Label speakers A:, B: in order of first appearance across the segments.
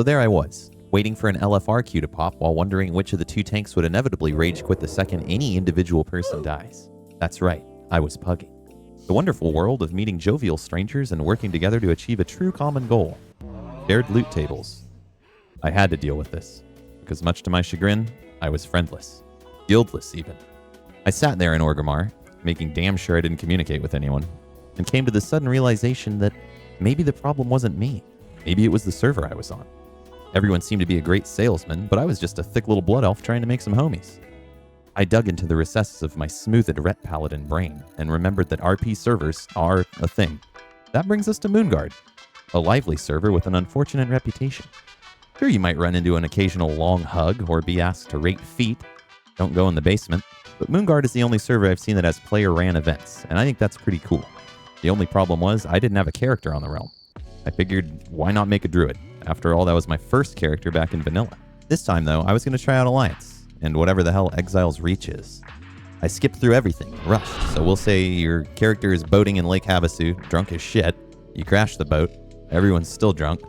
A: So there I was, waiting for an LFR queue to pop while wondering which of the two tanks would inevitably rage quit the second any individual person dies. That's right, I was pugging. The wonderful world of meeting jovial strangers and working together to achieve a true common goal. Shared loot tables. I had to deal with this, because much to my chagrin, I was friendless. Guildless, even. I sat there in Orgrimmar, making damn sure I didn't communicate with anyone, and came to the sudden realization that maybe the problem wasn't me. Maybe it was the server I was on. Everyone seemed to be a great salesman, but I was just a thick little blood elf trying to make some homies. I dug into the recesses of my smoothed Ret Paladin brain and remembered that RP servers are a thing. That brings us to Moonguard, a lively server with an unfortunate reputation. Sure, you might run into an occasional long hug or be asked to rate feet. Don't go in the basement. But Moonguard is the only server I've seen that has player-ran events, and I think that's pretty cool. The only problem was I didn't have a character on the realm. I figured, why not make a druid? After all, that was my first character back in vanilla. This time, though, I was going to try out Alliance, and whatever the hell Exile's Reach is. I skipped through everything, rushed, so we'll say your character is boating in Lake Havasu, drunk as shit. You crash the boat, everyone's still drunk.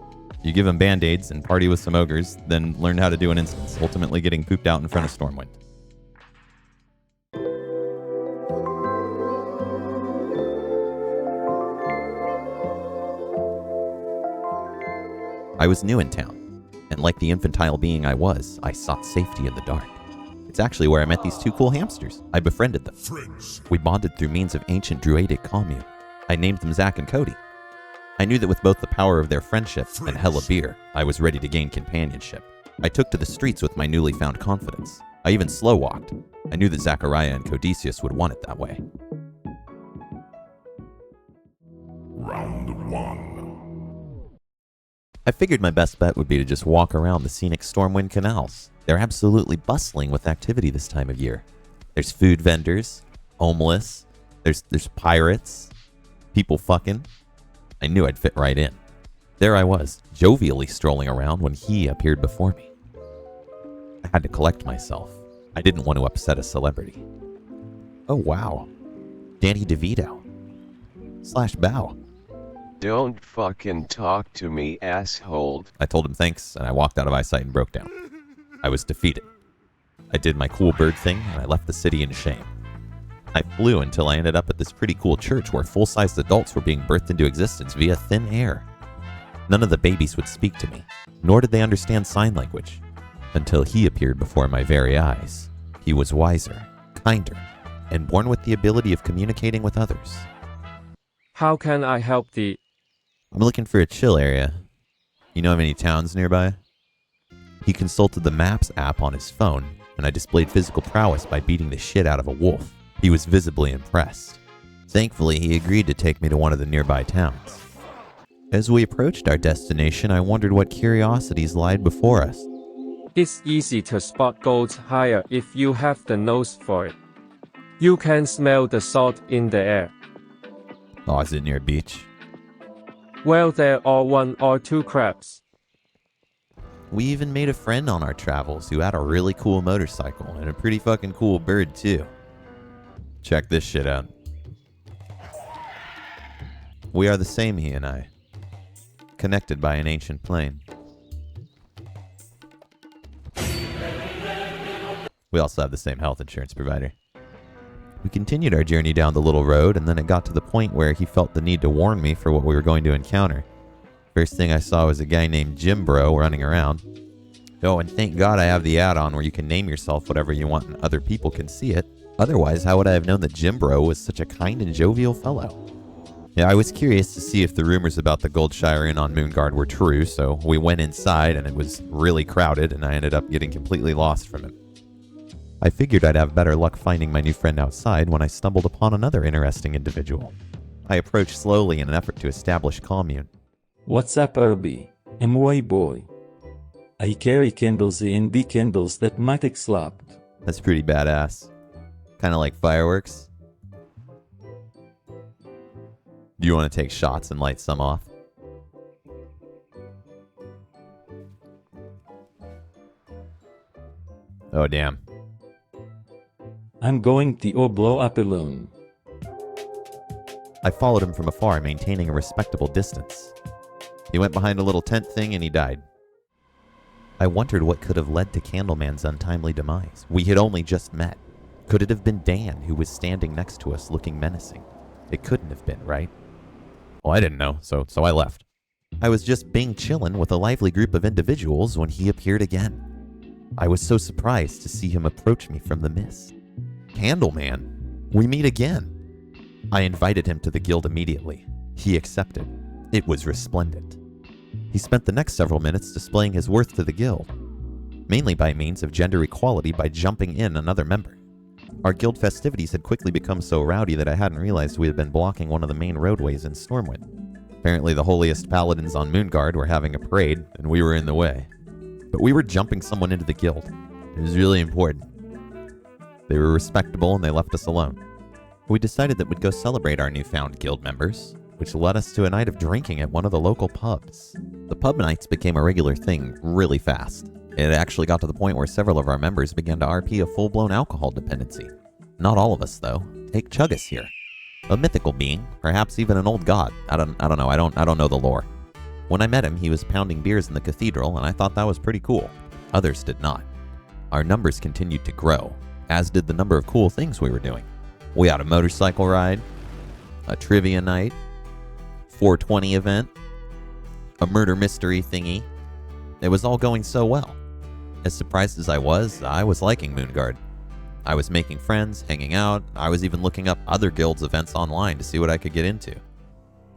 A: You give them band-aids and party with some ogres, then learn how to do an instance, ultimately getting pooped out in front of Stormwind. I was new in town, and like the infantile being I was, I sought safety in the dark. It's actually where I met these two cool hamsters. I befriended them. Friends. We bonded through means of ancient druidic commune. I named them Zach and Cody. I knew that with both the power of their friendship and hella beer, I was ready to gain companionship. I took to the streets with my newly found confidence. I even slow-walked. I knew that Zachariah and Codicius would want it that way.
B: Round 1.
A: I figured my best bet would be to just walk around the scenic Stormwind canals. They're absolutely bustling with activity this time of year. There's food vendors, homeless, there's pirates, people fucking. I knew I'd fit right in. There I was, jovially strolling around when he appeared before me. I had to collect myself. I didn't want to upset a celebrity. Oh wow, Danny DeVito / Bow.
C: Don't fucking talk to me, asshole.
A: I told him thanks, and I walked out of eyesight and broke down. I was defeated. I did my cool bird thing, and I left the city in shame. I flew until I ended up at this pretty cool church where full-sized adults were being birthed into existence via thin air. None of the babies would speak to me, nor did they understand sign language, until he appeared before my very eyes. He was wiser, kinder, and born with the ability of communicating with others.
D: How can I help thee?
A: I'm looking for a chill area. You know of any towns nearby? He consulted the Maps app on his phone, and I displayed physical prowess by beating the shit out of a wolf. He was visibly impressed. Thankfully, he agreed to take me to one of the nearby towns. As we approached our destination, I wondered what curiosities lied before us.
D: It's easy to spot goats higher if you have the nose for it. You can smell the salt in the air.
A: Oh, is it near a beach?
D: Well, there are 1 or 2 crabs.
A: We even made a friend on our travels who had a really cool motorcycle and a pretty fucking cool bird too. Check this shit out. We are the same, he and I. Connected by an ancient plane. We also have the same health insurance provider. We continued our journey down the little road, and then it got to the point where he felt the need to warn me for what we were going to encounter. First thing I saw was a guy named Jim Bro running around. Oh, and thank God I have the add-on where you can name yourself whatever you want and other people can see it. Otherwise, how would I have known that Jim Bro was such a kind and jovial fellow? Yeah, I was curious to see if the rumors about the Goldshire Inn on Moonguard were true, so we went inside and it was really crowded and I ended up getting completely lost from him. I figured I'd have better luck finding my new friend outside when I stumbled upon another interesting individual. I approached slowly in an effort to establish commune.
E: What's up, Irby? MY boy. I carry candles and big candles that might explode.
A: That's pretty badass. Kinda like fireworks. Do you want to take shots and light some off? Oh damn.
E: I'm going to blow up alone.
A: I followed him from afar, maintaining a respectable distance. He went behind a little tent thing and he died. I wondered what could have led to Candleman's untimely demise. We had only just met. Could it have been Dan who was standing next to us looking menacing? It couldn't have been, right? Well, I didn't know, so I left. I was just being chillin' with a lively group of individuals when he appeared again. I was so surprised to see him approach me from the mist. Candleman, we meet again. I invited him to the guild immediately. He accepted. It was resplendent. He spent the next several minutes displaying his worth to the guild, mainly by means of gender equality by jumping in another member. Our guild festivities had quickly become so rowdy that I hadn't realized we had been blocking one of the main roadways in Stormwind. Apparently the holiest paladins on Moonguard were having a parade, and we were in the way. But we were jumping someone into the guild. It was really important. They were respectable and they left us alone. We decided that we'd go celebrate our newfound guild members, which led us to a night of drinking at one of the local pubs. The pub nights became a regular thing really fast. It actually got to the point where several of our members began to RP a full-blown alcohol dependency. Not all of us, though. Take Chuggus here. A mythical being, perhaps even an old god. I don't know. I don't know the lore. When I met him, he was pounding beers in the cathedral, and I thought that was pretty cool. Others did not. Our numbers continued to grow, as did the number of cool things we were doing. We had a motorcycle ride, a trivia night, 420 event, a murder mystery thingy. It was all going so well. As surprised as I was liking Moonguard. I was making friends, hanging out. I was even looking up other guilds' events online to see what I could get into.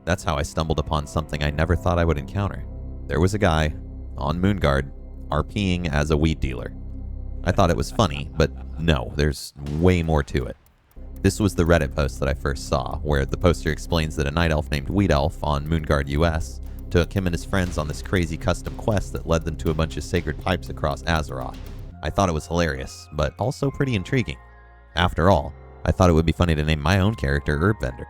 A: That's how I stumbled upon something I never thought I would encounter. There was a guy on Moonguard RPing as a weed dealer. I thought it was funny, but no, there's way more to it. This was the Reddit post that I first saw, where the poster explains that a night elf named Weed Elf on Moonguard US took him and his friends on this crazy custom quest that led them to a bunch of sacred pipes across Azeroth. I thought it was hilarious, but also pretty intriguing. After all, I thought it would be funny to name my own character Herbbender.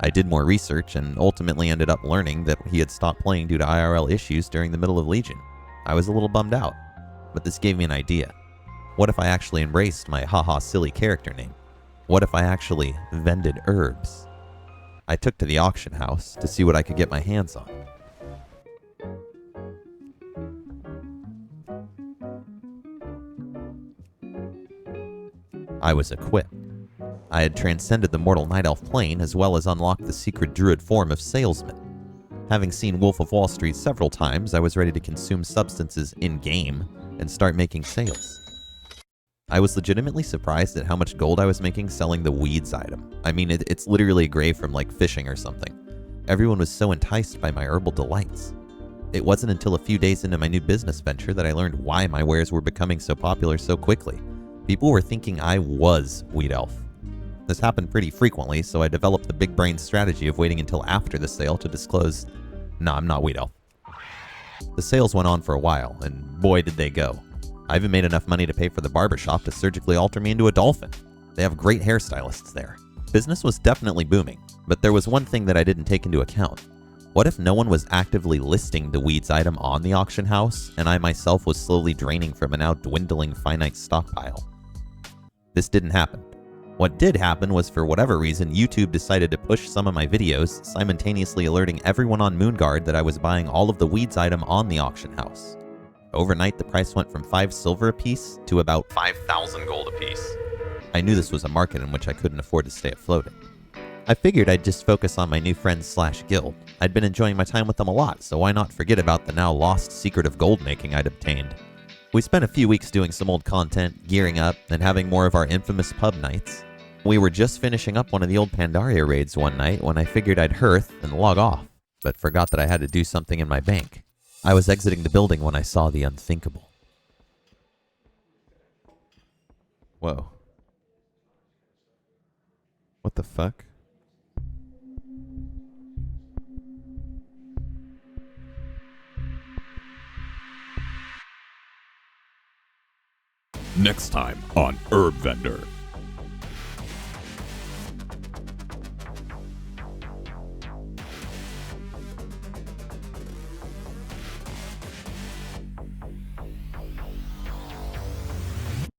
A: I did more research and ultimately ended up learning that he had stopped playing due to IRL issues during the middle of Legion. I was a little bummed out, but this gave me an idea. What if I actually embraced my haha silly character name? What if I actually vended herbs? I took to the auction house to see what I could get my hands on. I was equipped. I had transcended the mortal night elf plane as well as unlocked the secret druid form of salesman. Having seen Wolf of Wall Street several times, I was ready to consume substances in-game and start making sales. I was legitimately surprised at how much gold I was making selling the weeds item. I mean, it's literally a grave from like fishing or something. Everyone was so enticed by my herbal delights. It wasn't until a few days into my new business venture that I learned why my wares were becoming so popular so quickly. People were thinking I was Weed Elf. This happened pretty frequently, so I developed the big brain strategy of waiting until after the sale to disclose, "No, I'm not Weed Elf." The sales went on for a while, and boy did they go. I even made enough money to pay for the barbershop to surgically alter me into a dolphin. They have great hairstylists there. Business was definitely booming, but there was one thing that I didn't take into account. What if no one was actively listing the weeds item on the auction house, and I myself was slowly draining from a now dwindling finite stockpile? This didn't happen. What did happen was, for whatever reason, YouTube decided to push some of my videos, simultaneously alerting everyone on Moonguard that I was buying all of the weeds item on the auction house. Overnight, the price went from 5 silver apiece to about 5,000 gold apiece. I knew this was a market in which I couldn't afford to stay afloat. I figured I'd just focus on my new friends/guild. I'd been enjoying my time with them a lot, so why not forget about the now lost secret of gold making I'd obtained. We spent a few weeks doing some old content, gearing up, and having more of our infamous pub nights. We were just finishing up one of the old Pandaria raids one night when I figured I'd hearth and log off, but forgot that I had to do something in my bank. I was exiting the building when I saw the unthinkable. Whoa. What the fuck?
B: Next time on Herb Vendor.